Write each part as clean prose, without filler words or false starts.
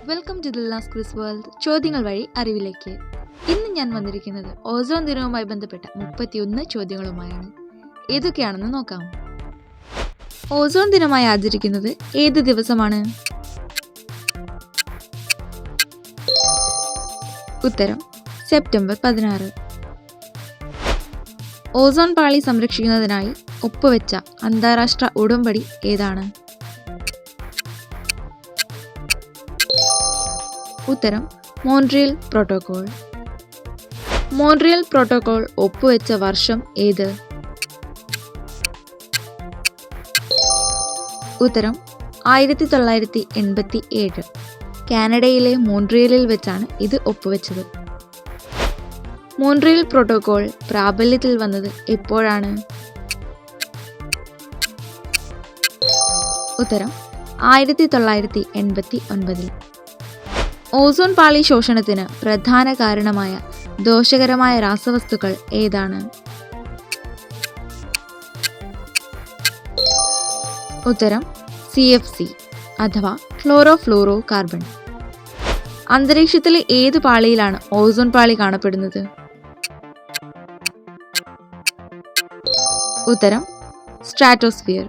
Welcome to Dilnaz quiz world. ചോദ്യങ്ങൾ വഴി അറിവിലേക്ക്. ഇന്ന് ഞാൻ വന്നിരിക്കുന്നത് ഓസോൺ ദിനവുമായി ബന്ധപ്പെട്ട 31 ചോദ്യങ്ങളുമായാണ്. ഏതൊക്കെയാണെന്ന് നോക്കാം. ഓസോൺ ദിനമായി ആചരിക്കുന്നത് ഏത് ദിവസമാണ്? ഉത്തരം സെപ്റ്റംബർ 16. ഓസോൺ പാളി സംരക്ഷിക്കുന്നതിനായി ഒപ്പുവെച്ച അന്താരാഷ്ട്ര ഉടമ്പടി ഏതാണ്? ഉത്തരം മോൺട്രിയൽ പ്രോട്ടോകോൾ. മോൺട്രിയൽ പ്രോട്ടോകോൾ ഒപ്പുവെച്ച വർഷം ഏത്? ഉത്തരം 1987. കാനഡയിലെ മോൺട്രിയലിൽ വെച്ചാണ് ഇത് ഒപ്പുവെച്ചത്. മോൺട്രിയൽ പ്രോട്ടോകോൾ പ്രാബല്യത്തിൽ വന്നത് എപ്പോഴാണ്? ഉത്തരം 1989. ഓസോൺ പാളി ശോഷണത്തിന് പ്രധാന കാരണമായ ദോഷകരമായ രാസവസ്തുക്കൾ ഏതാണ്? ഉത്തരം CFC അഥവാ ക്ലോറോഫ്ലൂറോ കാർബൺ. അന്തരീക്ഷത്തിലെ ഏത് പാളിയിലാണ് ഓസോൺ പാളി കാണപ്പെടുന്നത്? ഉത്തരം സ്ട്രാറ്റോസ്ഫിയർ.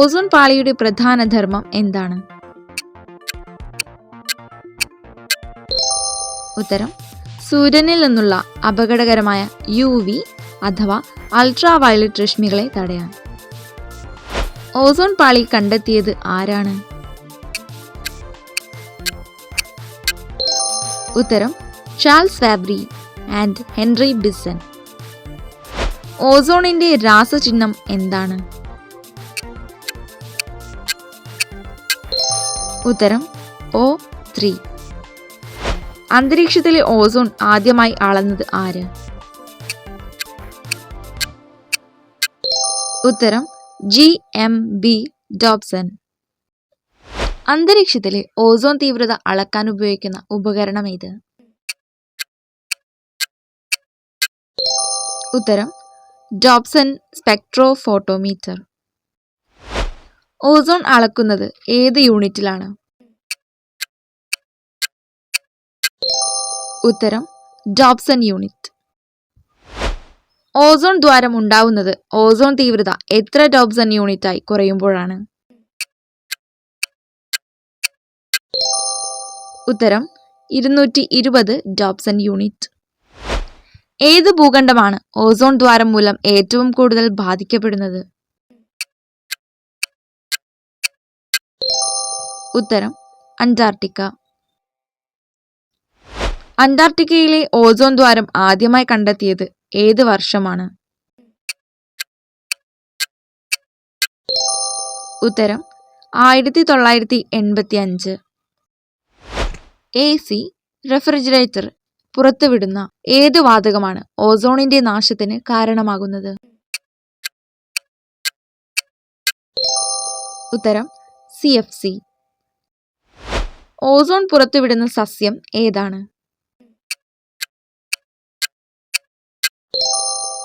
ഓസോൺ പാളിയുടെ പ്രധാന ധർമ്മം എന്താണ്? ഉത്തരം സൂര്യനിൽ നിന്നുള്ള അപകടകരമായ UV അഥവാ അൾട്രാ വയലറ്റ് രശ്മികളെ തടയാൻ. ഓസോൺ പാളി കണ്ടെത്തിയത് ആരാണ്? ഉത്തരം Charles Fabry and Henri Buisson. ഓസോണിന്റെ രാസചിഹ്നം എന്താണ്? ഉത്തരം O3. അന്തരീക്ഷത്തിലെ ഓസോൺ ആദ്യമായി അളന്നത് ആര്? ഉത്തരം GMB ഡോബ്സൺ. അന്തരീക്ഷത്തിലെ ഓസോൺ തീവ്രത അളക്കാൻ ഉപയോഗിക്കുന്ന ഉപകരണം ഏത്? ഉത്തരം ഡോബ്സൺ സ്പെക്ട്രോഫോട്ടോമീറ്റർ. ഓസോൺ അളക്കുന്നത് ഏത് യൂണിറ്റിലാണ്? ഉത്തരം ഡോബ്സൺ യൂണിറ്റ്. ഓസോൺ ദ്വാരം ഉണ്ടാവുന്നത് ഓസോൺ തീവ്രത എത്ര ഡോബ്സൺ യൂണിറ്റായി കുറയുമ്പോഴാണ്? ഉത്തരം 220 ഡോബ്സൺ യൂണിറ്റ്. ഏത് ഭൂഖണ്ഡമാണ് ഓസോൺ ദ്വാരം മൂലം ഏറ്റവും കൂടുതൽ ബാധിക്കപ്പെടുന്നത്? ഉത്തരം അന്റാർട്ടിക്ക. അന്റാർട്ടിക്കയിലെ ഓസോൺ ദ്വാരം ആദ്യമായി കണ്ടെത്തിയത് ഏത് വർഷമാണ്? ഉത്തരം 1985. AC റെഫ്രിജറേറ്റർ പുറത്തുവിടുന്ന ഏത് വാതകമാണ് ഓസോണിന്റെ നാശത്തിന് കാരണമാകുന്നത്? ഉത്തരം CFC. ഓസോൺ പുറത്തുവിടുന്ന സസ്യം ഏതാണ്?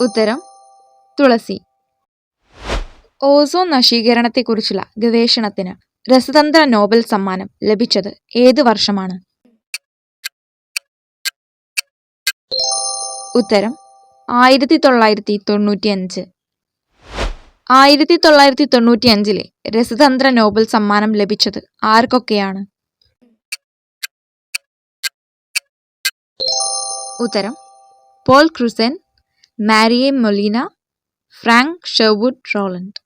ഉത്തരം തുളസി. ഓസോൺ നശീകരണത്തെക്കുറിച്ചുള്ള ഗവേഷണത്തിന് രസതന്ത്ര നോബൽ സമ്മാനം ലഭിച്ചത് ഏത് വർഷമാണ്? ഉത്തരം 1995. 1995 രസതന്ത്ര നോബൽ സമ്മാനം ലഭിച്ചത് ആർക്കൊക്കെയാണ്? ഉത്തരം Paul Crutzen, Mario Molina, Frank Sherwood Rowland.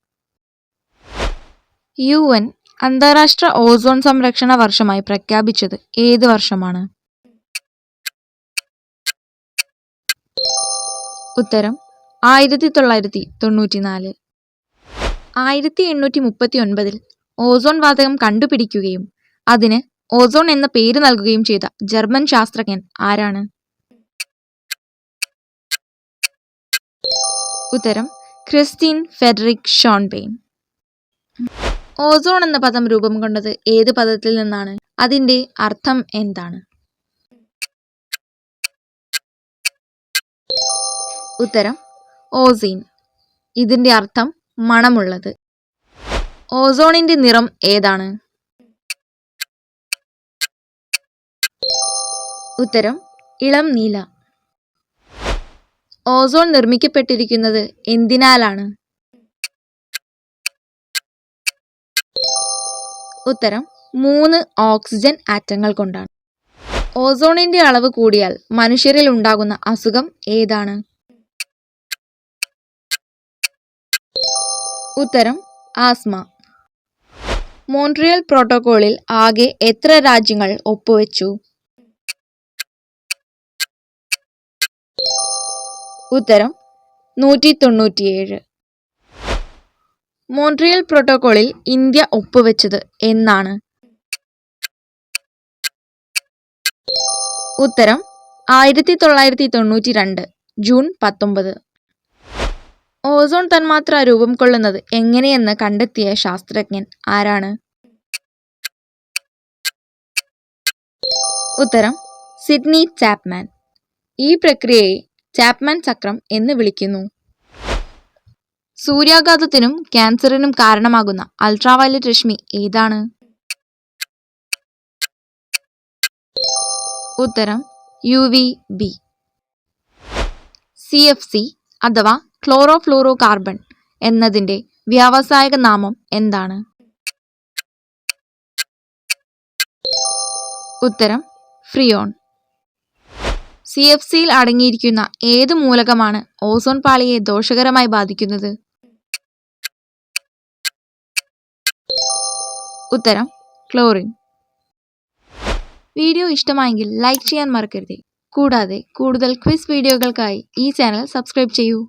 UN അന്താരാഷ്ട്ര ഓസോൺ സംരക്ഷണ വർഷമായി പ്രഖ്യാപിച്ചത് ഏത് വർഷമാണ്? ഉത്തരം 1994. 1839 ഓസോൺ വാതകം കണ്ടുപിടിക്കുകയും അതിന് ഓസോൺ എന്ന പേര് നൽകുകയും ചെയ്ത ജർമ്മൻ ശാസ്ത്രജ്ഞൻ ആരാണ്? ഉത്തരം ക്രിസ്റ്റീൻ ഫെഡറിക് ഷോൺബെയിൻ. ഓസോൺ എന്ന പദം രൂപം കൊണ്ടത് ഏത് പദത്തിൽ നിന്നാണ്? അതിന്റെ അർത്ഥം എന്താണ്? ഉത്തരം ഓസീൻ. ഇതിന്റെ അർത്ഥം മണമുള്ളത്. ഓസോണിന്റെ നിറം ഏതാണ്? ഉത്തരം ഇളം നീല. ഓസോൺ നിർമ്മിക്കപ്പെട്ടിരിക്കുന്നത് എന്തിനാലാണ്? ഉത്തരം 3 ഓക്സിജൻ ആറ്റങ്ങൾ കൊണ്ടാണ്. ഓസോണിന്റെ അളവ് കൂടിയാൽ മനുഷ്യരിൽ ഉണ്ടാകുന്ന അസുഖം ഏതാണ്? ഉത്തരം ആസ്മ. മോൺട്രിയൽ പ്രോട്ടോക്കോളിൽ ആകെ എത്ര രാജ്യങ്ങൾ ഒപ്പുവെച്ചു? ഉത്തരം 197. മോൺട്രിയൽ പ്രോട്ടോക്കോളിൽ ഇന്ത്യ ഒപ്പുവെച്ചത് എന്നാണ്? ഉത്തരം 1992 ജൂൺ 19. ഓസോൺ തന്മാത്ര രൂപം കൊള്ളുന്നത് എങ്ങനെയെന്ന് കണ്ടെത്തിയ ശാസ്ത്രജ്ഞൻ ആരാണ്? ഉത്തരം സിഡ്നി ചാപ്മാൻ. ഈ പ്രക്രിയയെ ചാപ്മാൻ ചക്രം എന്ന് വിളിക്കുന്നു. സൂര്യാഘാതത്തിനും ക്യാൻസറിനും കാരണമാകുന്ന അൾട്രാവയലറ്റ് രശ്മി ഏതാണ്? ഉത്തരം UVB. CFC അഥവാ ക്ലോറോഫ്ലൂറോ കാർബൺ എന്നതിന്റെ വ്യാവസായിക നാമം എന്താണ്? ഉത്തരം ഫ്രിയോൺ. CFCയിൽ അടങ്ങിയിരിക്കുന്ന ഏത് മൂലകമാണ് ഓസോൺ പാളിയെ ദോഷകരമായി ബാധിക്കുന്നത്? ഉത്തരം ക്ലോറിൻ. വീഡിയോ ഇഷ്ടമായെങ്കിൽ ലൈക്ക് ചെയ്യാൻ മറക്കരുത്. കൂടാതെ കൂടുതൽ ക്വിസ് വീഡിയോകൾക്കായി ഈ ചാനൽ സബ്സ്ക്രൈബ് ചെയ്യൂ.